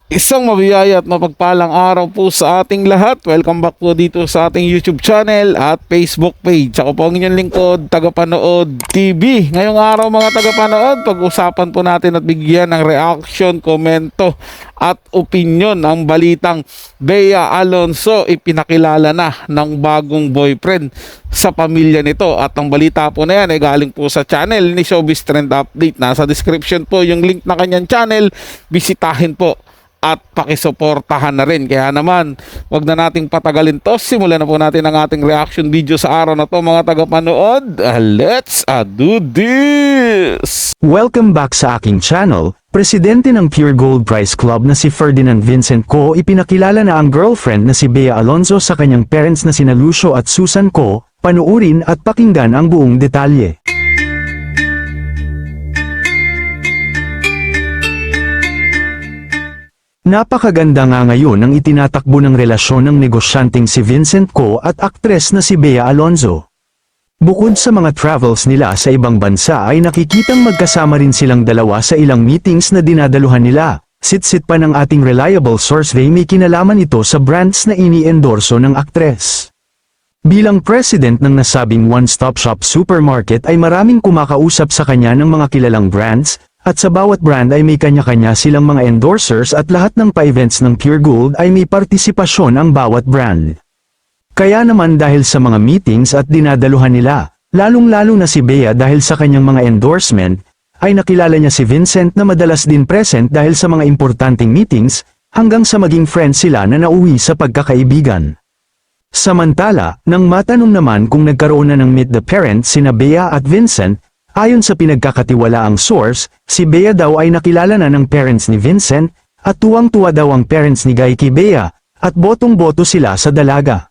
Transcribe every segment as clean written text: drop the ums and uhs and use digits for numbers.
Isang mabiyaya at mapagpalang araw po sa ating lahat. Welcome back po dito sa ating YouTube channel at Facebook page. Ako po ang inyong lingkod, Tagapanood TV. Ngayong araw mga tagapanood, pag-usapan po natin at bigyan ng reaction, komento at opinion ang balitang Bea Alonzo ipinakilala na ng bagong boyfriend sa pamilya nito. At ang balita po na yan ay galing po sa channel ni Showbiz Trend Update. Nasa description po yung link na kanyang channel. Bisitahin po at pakisuportahan na rin. Kaya naman, wag na nating patagalin to. Simulan na po natin ang ating reaction video sa araw na to mga tagapanood. Let's do this! Welcome back sa aking channel. Presidente ng Pure Gold Prize Club na si Ferdinand Vincent Co ipinakilala na ang girlfriend na si Bea Alonzo sa kanyang parents na sina Lucio at Susan Co. Panuurin at pakinggan ang buong detalye. Napakaganda nga ngayon ang itinatakbo ng relasyon ng negosyanteng si Vincent Co at aktres na si Bea Alonzo. Bukod sa mga travels nila sa ibang bansa ay nakikitang magkasama rin silang dalawa sa ilang meetings na dinadaluhan nila. Sit-sit pa ng ating reliable source may kinalaman ito sa brands na ini-endorso ng aktres. Bilang president ng nasabing one-stop shop supermarket ay maraming kumakausap sa kanya ng mga kilalang brands, at sa bawat brand ay may kanya-kanya silang mga endorsers at lahat ng pa-events ng Pure Gold ay may partisipasyon ang bawat brand. Kaya naman dahil sa mga meetings at dinadaluhan nila, lalong-lalo na si Bea dahil sa kanyang mga endorsement, ay nakilala niya si Vincent na madalas din present dahil sa mga importanteng meetings, hanggang sa maging friends sila na nauwi sa pagkakaibigan. Samantala, nang matanong naman kung nagkaroon na ng meet the parents sina Bea at Vincent, ayon sa pinagkakatiwalaang source, si Bea daw ay nakilala na ng parents ni Vincent, at tuwang-tuwa daw ang parents ni Guy kay Bea, at botong-boto sila sa dalaga.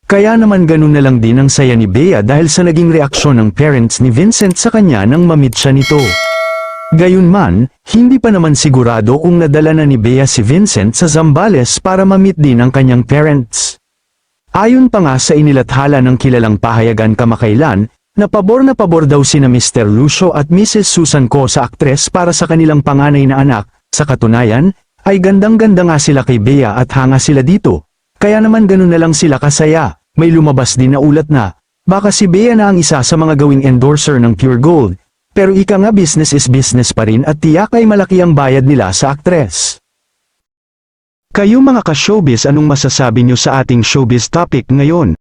Kaya naman ganun na lang din ang saya ni Bea dahil sa naging reaksyon ng parents ni Vincent sa kanya nang mamit siya nito. Gayunman, hindi pa naman sigurado kung nadala na ni Bea si Vincent sa Zambales para mamit din ang kanyang parents. Ayon pa nga sa inilathala ng kilalang pahayagan kamakailan, na pabor daw sina Mr. Lucio at Mrs. Susan Co sa aktres para sa kanilang panganay na anak. Sa katunayan, ay gandang-ganda nga sila kay Bea at hanga sila dito. Kaya naman ganun na lang sila kasaya. May lumabas din na ulat na, baka si Bea na ang isa sa mga gawing endorser ng Pure Gold. Pero ika nga business is business pa rin at tiyak ay malaki ang bayad nila sa aktres. Kayo mga ka-showbiz, anong masasabi nyo sa ating showbiz topic ngayon?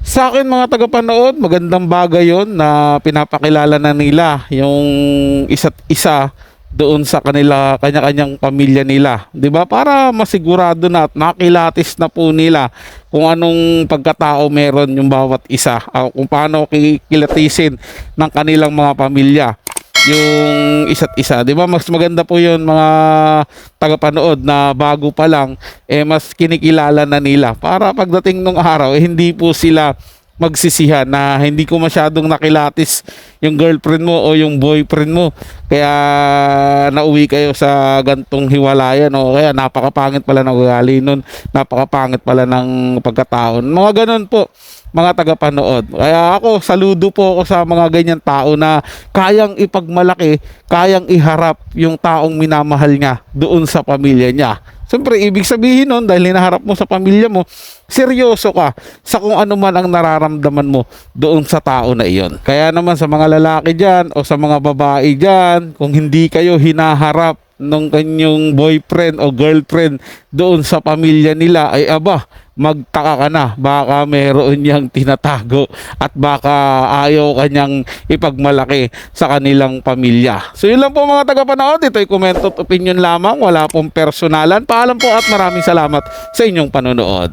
Sa akin mga tagapanood, magandang bagay yon na pinapakilala na nila yung isa't isa doon sa kanila kanya-kanyang pamilya nila, 'di ba? Para masigurado na at nakilatis na po nila kung anong pagkatao meron yung bawat isa, kung paano kikilatisin ng kanilang mga pamilya yung isa't isa, 'di ba? Mas maganda po 'yon mga tagapanood na bago pa lang mas kinikilala na nila para pagdating ng araw hindi po sila magsisihan na hindi ko masyadong nakilatis yung girlfriend mo o yung boyfriend mo kaya nauwi kayo sa gantong hiwalayan o kaya napakapangit pala ng ugali nun, napakapangit pala ng pagkataon, mga ganun po mga tagapanood. Kaya ako, saludo po ako sa mga ganyan tao na kayang ipagmalaki, kayang iharap yung taong minamahal niya doon sa pamilya niya. Siyempre, ibig sabihin nun, dahil hinaharap mo sa pamilya mo, seryoso ka sa kung ano man ang nararamdaman mo doon sa tao na iyon. Kaya naman sa mga lalaki dyan o sa mga babae dyan, kung hindi kayo hinaharap ng kanyang boyfriend o girlfriend doon sa pamilya nila, ay aba, magtaka ka na, baka meron niyang tinatago at baka ayaw kanyang ipagmalaki sa kanilang pamilya. So yun lang po mga tagapanood, ito'y comment at opinion lamang, wala pong personalan. Paalam po at maraming salamat sa inyong panonood.